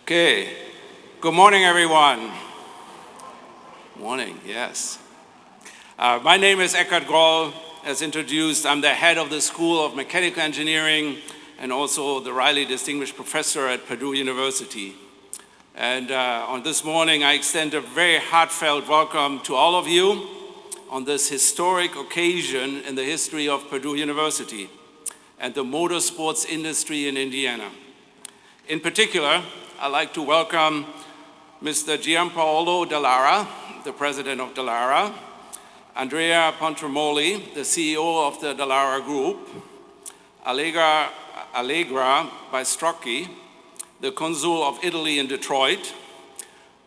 Okay, good morning, everyone. Morning, yes. My name is Eckhard Groll. As introduced, I'm the head of the School of Mechanical Engineering and also the Riley Distinguished Professor at Purdue University. And on this morning, I extend a very heartfelt welcome to all of you on this historic occasion in the history of Purdue University and the motorsports industry in Indiana. In particular, I'd like to welcome Mr. Gianpaolo Dallara, the president of Dallara, Andrea Pontremoli, the CEO of the Dallara Group, Allegra Baistrocchi, the consul of Italy in Detroit,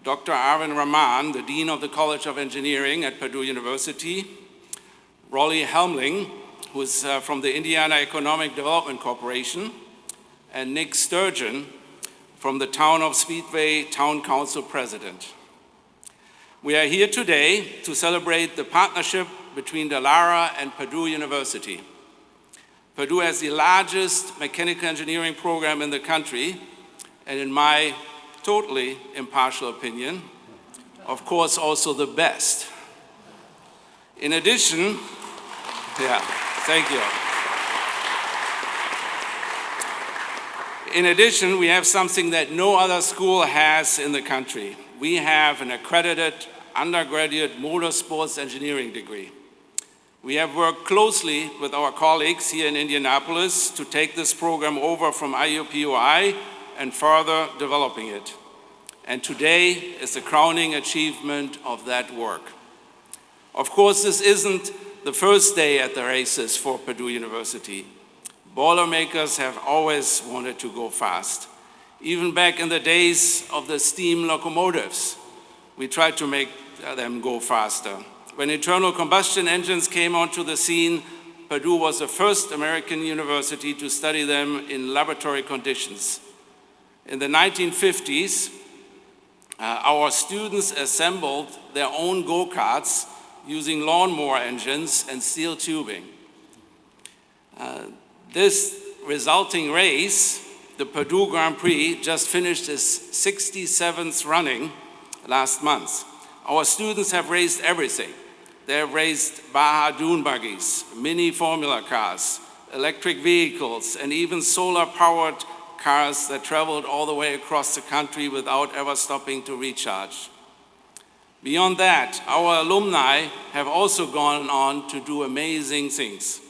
Dr. Arvind Raman, the dean of the College of Engineering at Purdue University, Rolly Helmling, who is from the Indiana Economic Development Corporation, and Nick Sturgeon, from the Town of Speedway Town Council President. We are here today to celebrate the partnership between Dallara and Purdue University. Purdue has the largest mechanical engineering program in the country, and in my totally impartial opinion, of course, also the best. In addition, thank you. In addition, we have something that no other school has in the country. We have an accredited undergraduate motorsports engineering degree. We have worked closely with our colleagues here in Indianapolis to take this program over from IUPUI and further developing it. And today is the crowning achievement of that work. Of course, this isn't the first day at the races for Purdue University. Boilermakers have always wanted to go fast. Even back in the days of the steam locomotives, we tried to make them go faster. When internal combustion engines came onto the scene, Purdue was the first American university to study them in laboratory conditions. In the 1950s, our students assembled their own go-karts using lawnmower engines and steel tubing. This resulting race, the Purdue Grand Prix, just finished its 67th running last month. Our students have raced everything. They have raced Baja dune buggies, mini formula cars, electric vehicles, and even solar-powered cars that traveled all the way across the country without ever stopping to recharge. Beyond that, our alumni have also gone on to do amazing things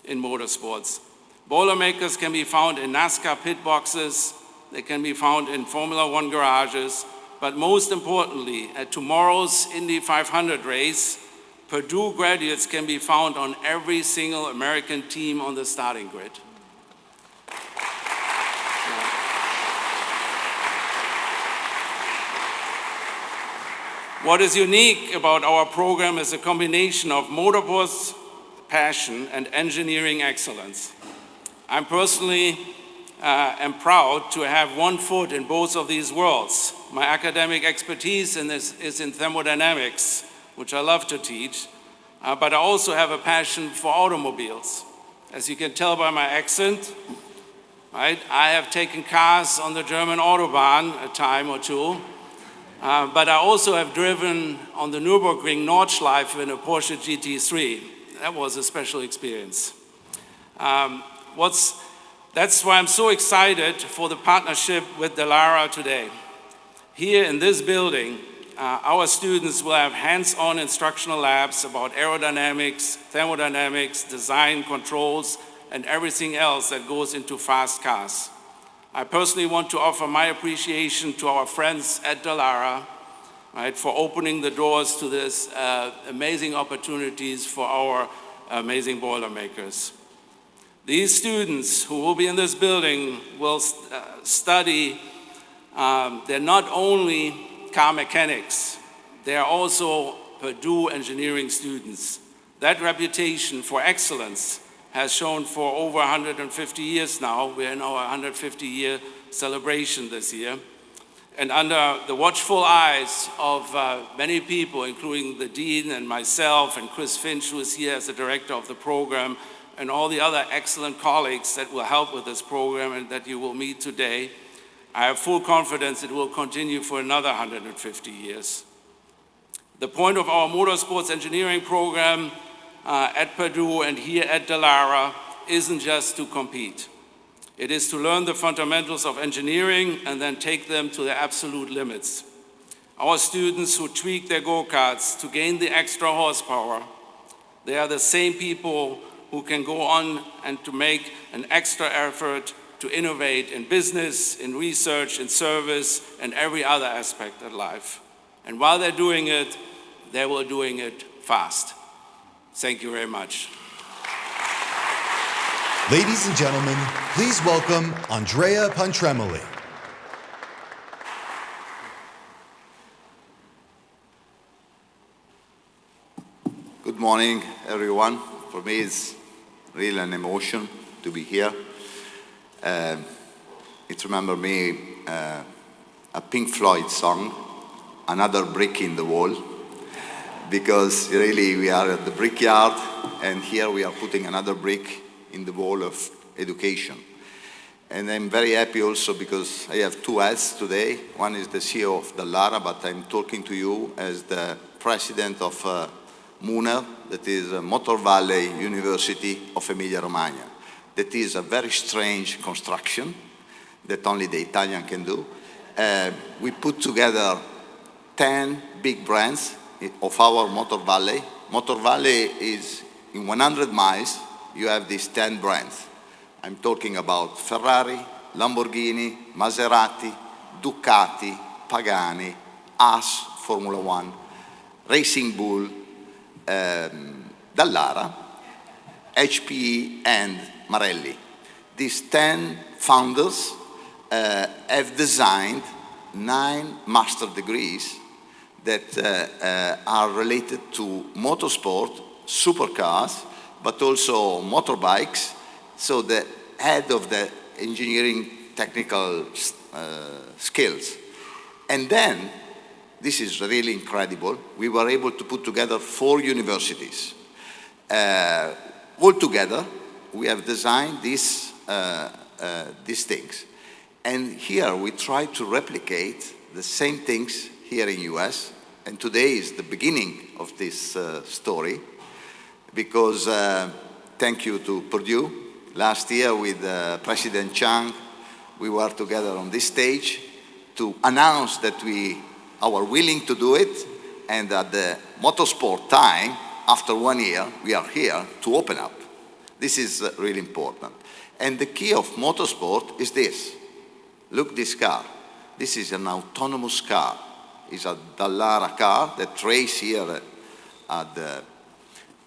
in motorsports. Boilermakers can be found in NASCAR pit boxes, they can be found in Formula One garages, but most importantly, at tomorrow's Indy 500 race, Purdue graduates can be found on every single American team on the starting grid. What is unique about our program is a combination of motorsports passion and engineering excellence. I personally am proud to have one foot in both of these worlds. My academic expertise is in thermodynamics, which I love to teach, but I also have a passion for automobiles. As you can tell by my accent, right, I have taken cars on the German Autobahn a time or two, but I also have driven on the Nürburgring Nordschleife in a Porsche GT3. That was a special experience. That's why I'm so excited for the partnership with Dallara today. Here in this building, our students will have hands-on instructional labs about aerodynamics, thermodynamics, design, controls, and everything else that goes into fast cars. I personally want to offer my appreciation to our friends at Dallara, right, for opening the doors to this amazing opportunities for our amazing Boilermakers. These students who will be in this building will study, they're not only car mechanics, they are also Purdue engineering students. That reputation for excellence has shown for over 150 years now. We're in our 150-year celebration this year. And under the watchful eyes of many people, including the dean and myself and Chris Finch, who is here as the director of the program, and all the other excellent colleagues that will help with this program and that you will meet today, I have full confidence it will continue for another 150 years. The point of our motorsports engineering program at Purdue and here at Dallara isn't just to compete. It is to learn the fundamentals of engineering and then take them to their absolute limits. Our students who tweak their go-karts to gain the extra horsepower, they are the same people who can go on and to make an extra effort to innovate in business, in research, in service, and every other aspect of life. And while they're doing it, they will doing it fast. Thank you very much. Ladies and gentlemen, please welcome Andrea Pontremoli. Good morning, everyone. For me, it's really an emotion to be here. It remembers me a Pink Floyd song, Another Brick in the Wall, because really we are at the brickyard, and here we are putting another brick in the wall of education. And I'm very happy also because I have two hats today. One is the CEO of Dallara, but I'm talking to you as the president of MUNER, that is Motor Valley University of Emilia-Romagna. That is a very strange construction that only the Italian can do. We put together 10 big brands of our Motor Valley. Motor Valley is in 100 miles, you have these 10 brands. I'm talking about Ferrari, Lamborghini, Maserati, Ducati, Pagani, Haas, Formula One, Racing Bull, Dallara, HPE, and Marelli. These 10 founders have designed 9 master degrees that are related to motorsport, supercars, but also motorbikes. So the head of the engineering technical skills. And then, this is really incredible, we were able to put together 4 universities. All together, we have designed these things. And here we try to replicate the same things here in US. And today is the beginning of this story, because thank you to Purdue. Last year with President Chang, we were together on this stage to announce that we are willing to do it. And at the motorsport time, after 1 year, we are here to open up. This is really important. And the key of motorsport is this. Look this car. This is an autonomous car. It's a Dallara car that races here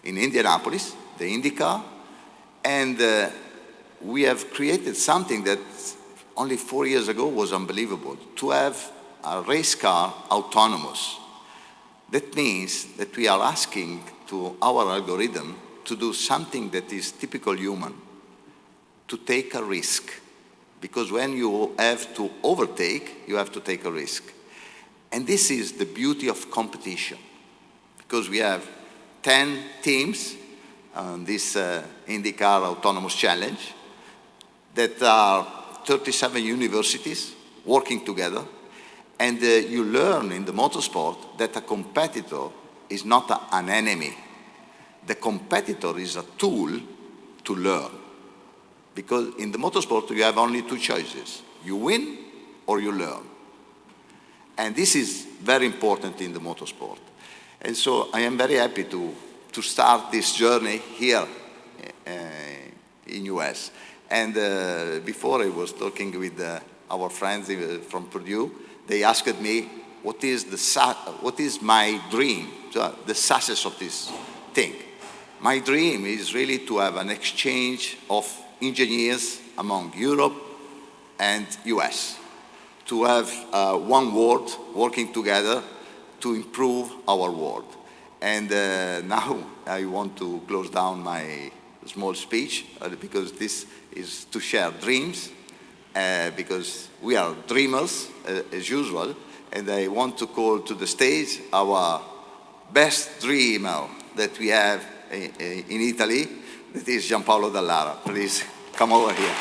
in Indianapolis, the Indy car. And we have created something that only 4 years ago was unbelievable, to have a race car autonomous. That means that we are asking to our algorithm to do something that is typical human, to take a risk. Because when you have to overtake, you have to take a risk. And this is the beauty of competition, because we have 10 teams on this IndyCar Autonomous Challenge that are 37 universities working together. And you learn in the motorsport that a competitor is not an enemy. The competitor is a tool to learn. Because in the motorsport, you have only 2 choices. You win or you learn. And this is very important in the motorsport. And so I am very happy to start this journey here in US. And before I was talking with our friends from Purdue, they asked me, what is my dream, the success of this thing? My dream is really to have an exchange of engineers among Europe and US, to have one world working together to improve our world. And now I want to close down my small speech because this is to share dreams, because we are dreamers as usual, and I want to call to the stage our best dreamer that we have in Italy, that is Gianpaolo Dallara. Please come over here.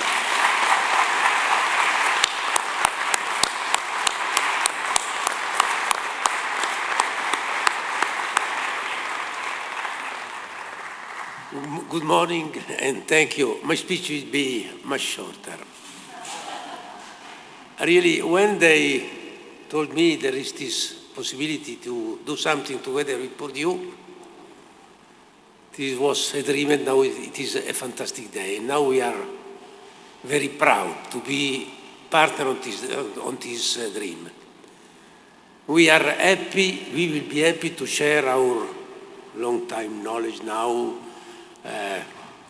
Good morning and thank you. My speech will be much shorter. Really, when they told me there is this possibility to do something together with Purdue, this was a dream and now it is a fantastic day. And now we are very proud to be partner on this dream. We are happy, we will be happy to share our long time knowledge now,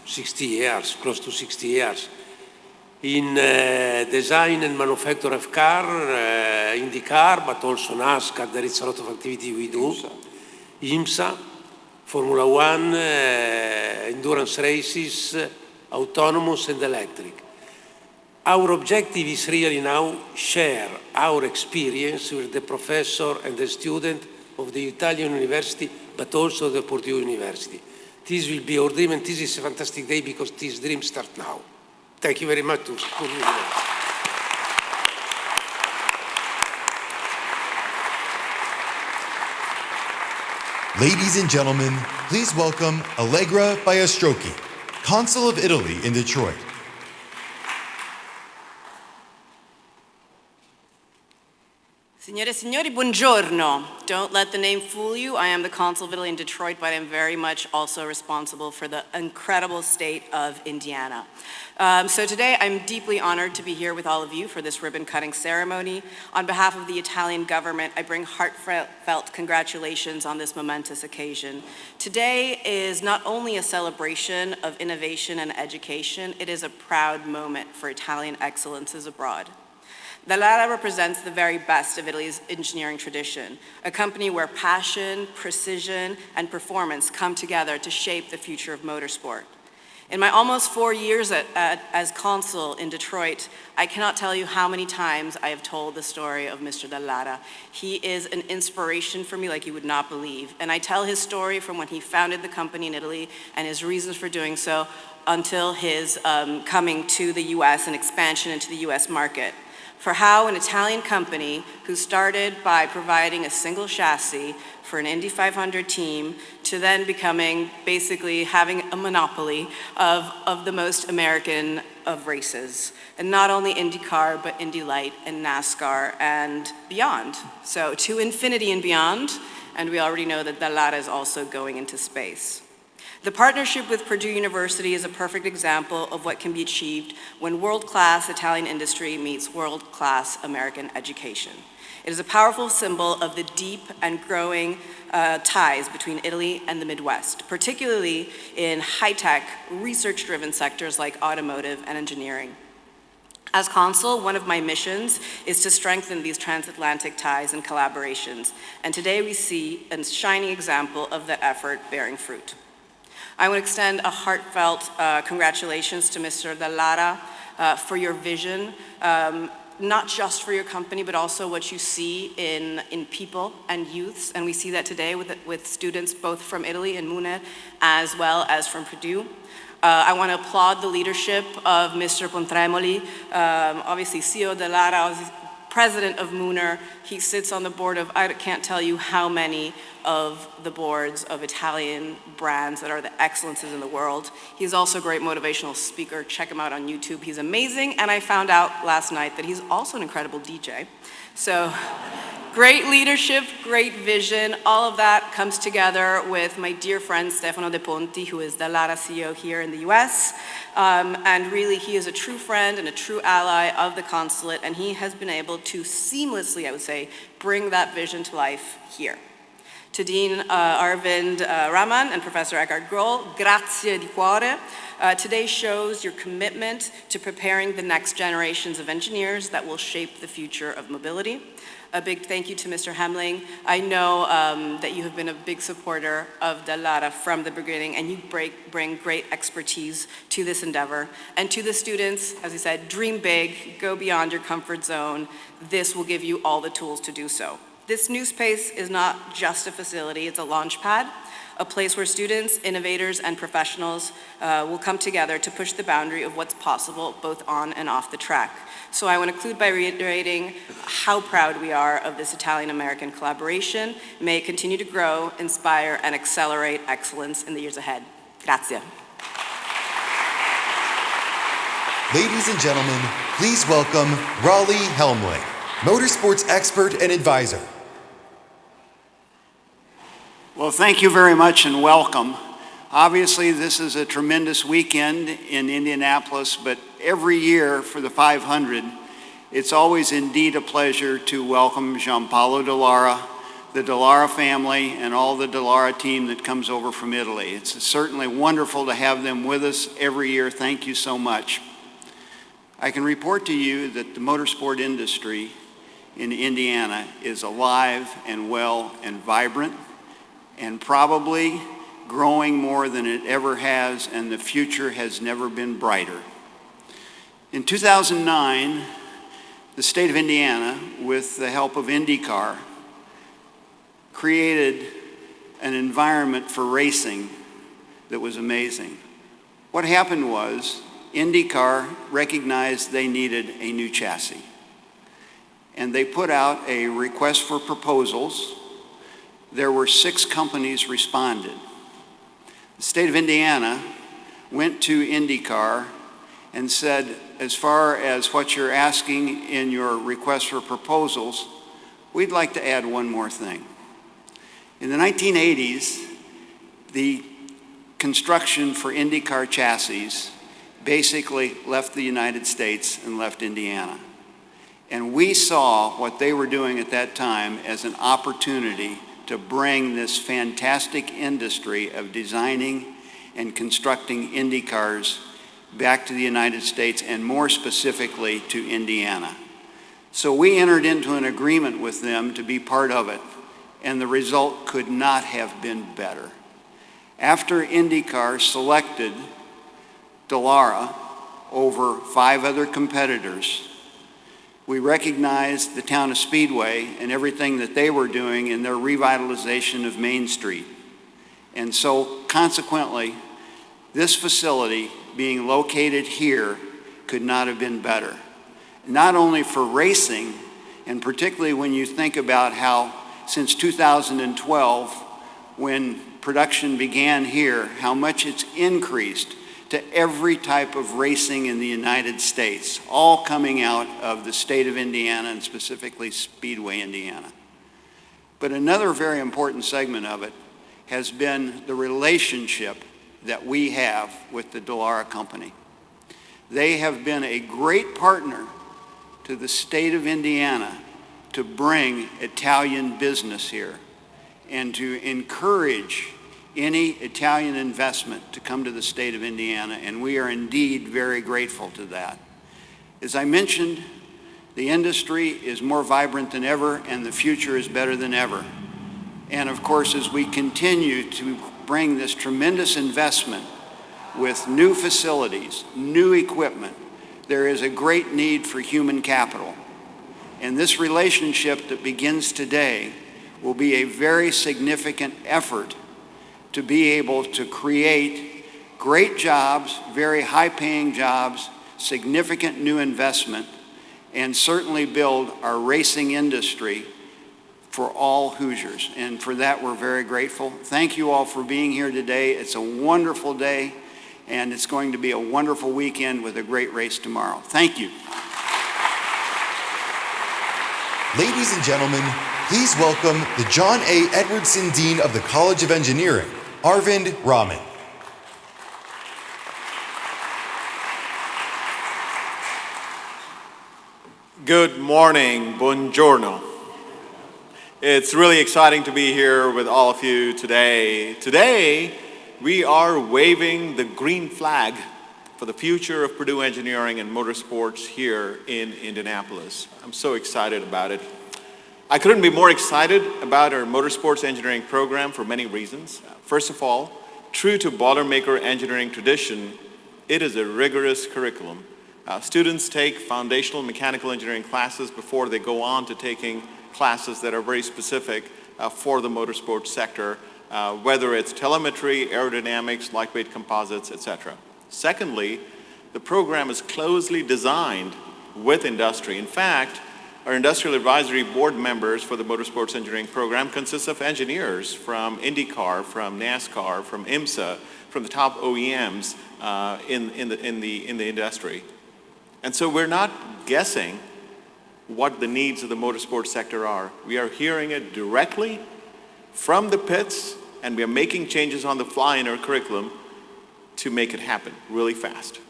60 years, close to 60 years, in design and manufacture of car, IndyCar, but also NASCAR. There is a lot of activity we do. IMSA, Formula One, endurance races, autonomous and electric. Our objective is really now share our experience with the professor and the student of the Italian University, but also the Purdue University. This will be our dream, and this is a fantastic day because this dream starts now. Thank you very much to Purdue University. Ladies and gentlemen, please welcome Allegra Baiastrocchi, Consul of Italy in Detroit. Signore e signori, buongiorno. Don't let the name fool you. I am the Consul of Italy in Detroit, but I'm very much also responsible for the incredible state of Indiana. So today I'm deeply honored to be here with all of you for this ribbon-cutting ceremony. On behalf of the Italian government, I bring heartfelt congratulations on this momentous occasion. Today is not only a celebration of innovation and education, it is a proud moment for Italian excellences abroad. Dallara represents the very best of Italy's engineering tradition, a company where passion, precision, and performance come together to shape the future of motorsport. In my almost 4 years as consul in Detroit, I cannot tell you how many times I have told the story of Mr. Dallara. He is an inspiration for me like you would not believe. And I tell his story from when he founded the company in Italy and his reasons for doing so until his coming to the US and expansion into the US market. For how an Italian company who started by providing a single chassis for an Indy 500 team to then becoming basically having a monopoly of the most American of races. And not only IndyCar, but Indy Light and NASCAR and beyond. So to infinity and beyond, and we already know that Dallara is also going into space. The partnership with Purdue University is a perfect example of what can be achieved when world-class Italian industry meets world-class American education. It is a powerful symbol of the deep and growing ties between Italy and the Midwest, particularly in high-tech, research-driven sectors like automotive and engineering. As consul, one of my missions is to strengthen these transatlantic ties and collaborations, and today we see a shining example of that effort bearing fruit. I want to extend a heartfelt congratulations to Mr. Dallara for your vision, not just for your company, but also what you see in people and youths. And we see that today with students both from Italy and Munich, as well as from Purdue. I want to applaud the leadership of Mr. Pontremoli, obviously CEO Dallara, president of Mooner. He sits on the board of, I can't tell you how many of the boards of Italian brands that are the excellences in the world. He's also a great motivational speaker. Check him out on YouTube. He's amazing. And I found out last night that he's also an incredible DJ. So great leadership, great vision. All of that comes together with my dear friend Stefano De Ponti, who is Dallara CEO here in the US. And really, he is a true friend and a true ally of the consulate, and he has been able to seamlessly, I would say, bring that vision to life here. To Dean Arvind Raman and Professor Eckhard Grohl, grazie di cuore. Today shows your commitment to preparing the next generations of engineers that will shape the future of mobility. A big thank you to Mr. Hemling. I know that you have been a big supporter of Dallara from the beginning, and you bring great expertise to this endeavor. And to the students, as I said, dream big, go beyond your comfort zone. This will give you all the tools to do so. This new space is not just a facility, it's a launch pad, a place where students, innovators, and professionals will come together to push the boundary of what's possible both on and off the track. So I want to conclude by reiterating how proud we are of this Italian-American collaboration. May it continue to grow, inspire, and accelerate excellence in the years ahead. Grazie. Ladies and gentlemen, please welcome Raleigh Helmling, motorsports expert and advisor. Well, thank you very much and welcome. Obviously, this is a tremendous weekend in Indianapolis, but every year for the 500, it's always indeed a pleasure to welcome Gianpaolo Dallara, the Dallara family, and all the Dallara team that comes over from Italy. It's certainly wonderful to have them with us every year. Thank you so much. I can report to you that the motorsport industry in Indiana is alive and well and vibrant, and probably growing more than it ever has, and the future has never been brighter. In 2009, the state of Indiana, with the help of IndyCar, created an environment for racing that was amazing. What happened was IndyCar recognized they needed a new chassis, and they put out a request for proposals. There were 6 companies responded. The state of Indiana went to IndyCar and said, as far as what you're asking in your request for proposals, we'd like to add one more thing. In the 1980s, the construction for IndyCar chassis basically left the United States and left Indiana. And we saw what they were doing at that time as an opportunity to bring this fantastic industry of designing and constructing Indy cars back to the United States, and more specifically to Indiana. So we entered into an agreement with them to be part of it, and the result could not have been better. After IndyCar selected Dallara over 5 other competitors, we recognized the town of Speedway and everything that they were doing in their revitalization of Main Street. And so consequently, this facility being located here could not have been better. Not only for racing, and particularly when you think about how since 2012, when production began here, how much it's increased to every type of racing in the United States, all coming out of the state of Indiana, and specifically Speedway, Indiana. But another very important segment of it has been the relationship that we have with the Dallara company. They have been a great partner to the state of Indiana to bring Italian business here and to encourage any Italian investment to come to the state of Indiana, and we are indeed very grateful to that. As I mentioned, the industry is more vibrant than ever, and the future is better than ever. And of course, as we continue to bring this tremendous investment with new facilities, new equipment, there is a great need for human capital. And this relationship that begins today will be a very significant effort to be able to create great jobs, very high-paying jobs, significant new investment, and certainly build our racing industry for all Hoosiers. And for that, we're very grateful. Thank you all for being here today. It's a wonderful day, and it's going to be a wonderful weekend with a great race tomorrow. Thank you. Ladies and gentlemen, please welcome the John A. Edwardson Dean of the College of Engineering, Arvind Raman. Good morning, buongiorno. It's really exciting to be here with all of you today. Today, we are waving the green flag for the future of Purdue engineering and motorsports here in Indianapolis. I'm so excited about it. I couldn't be more excited about our motorsports engineering program for many reasons. First of all, true to Boilermaker engineering tradition, it is a rigorous curriculum. Students take foundational mechanical engineering classes before they go on to taking classes that are very specific for the motorsports sector, whether it's telemetry, aerodynamics, lightweight composites, etc. Secondly, the program is closely designed with industry. In fact, our industrial advisory board members for the motorsports engineering program consists of engineers from IndyCar, from NASCAR, from IMSA, from the top OEMs in the industry. And so we're not guessing what the needs of the motorsports sector are. We are hearing it directly from the pits, and we are making changes on the fly in our curriculum to make it happen really fast.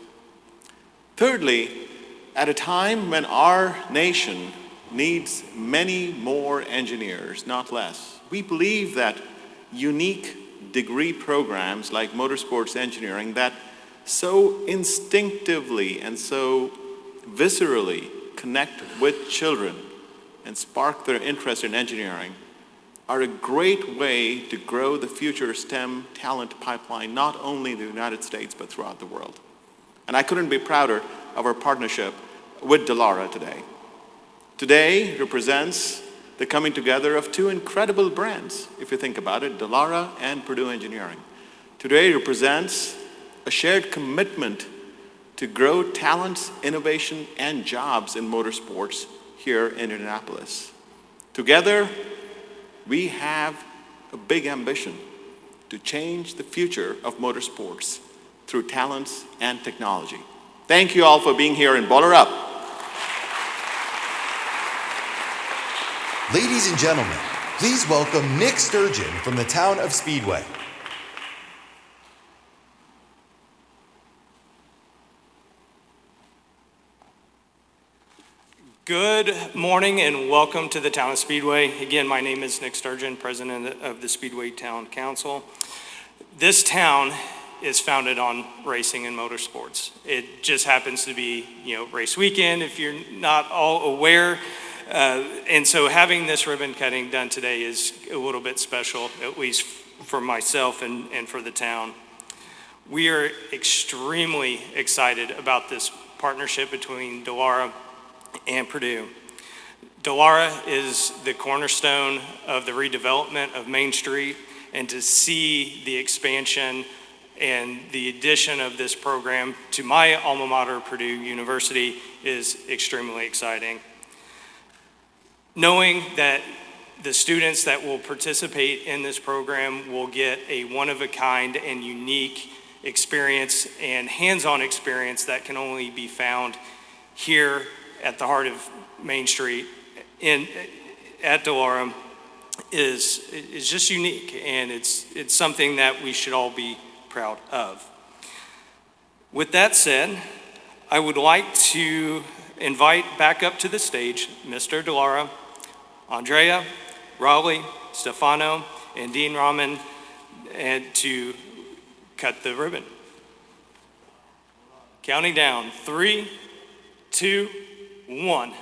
Thirdly, at a time when our nation needs many more engineers, not less, we believe that unique degree programs like motorsports engineering that so instinctively and so viscerally connect with children and spark their interest in engineering are a great way to grow the future STEM talent pipeline, not only in the United States, but throughout the world. And I couldn't be prouder of our partnership with Dallara today. Today represents the coming together of two incredible brands, if you think about it, Dallara and Purdue Engineering. Today represents a shared commitment to grow talents, innovation, and jobs in motorsports here in Indianapolis. Together, we have a big ambition to change the future of motorsports through talents and technology. Thank you all for being here, and baller up. Ladies and gentlemen, please welcome Nick Sturgeon from the town of Speedway. Good morning and welcome to the town of Speedway. Again, my name is Nick Sturgeon, president of the Speedway Town Council. This town is founded on racing and motorsports. It just happens to be, race weekend if you're not all aware. And so having this ribbon cutting done today is a little bit special, at least for myself and for the town. We are extremely excited about this partnership between Dallara and Purdue. Dallara is the cornerstone of the redevelopment of Main Street, and to see the expansion and the addition of this program to my alma mater, Purdue University, is extremely exciting. Knowing that the students that will participate in this program will get a one-of-a-kind and unique experience and hands-on experience that can only be found here at the heart of Main Street at Dallara is just unique, and it's something that we should all be proud of. With that said, I would like to invite back up to the stage Mr. Dallara, Andrea, Raleigh, Stefano, and Dean Rahman, and to cut the ribbon. Counting down, 3, 2, 1.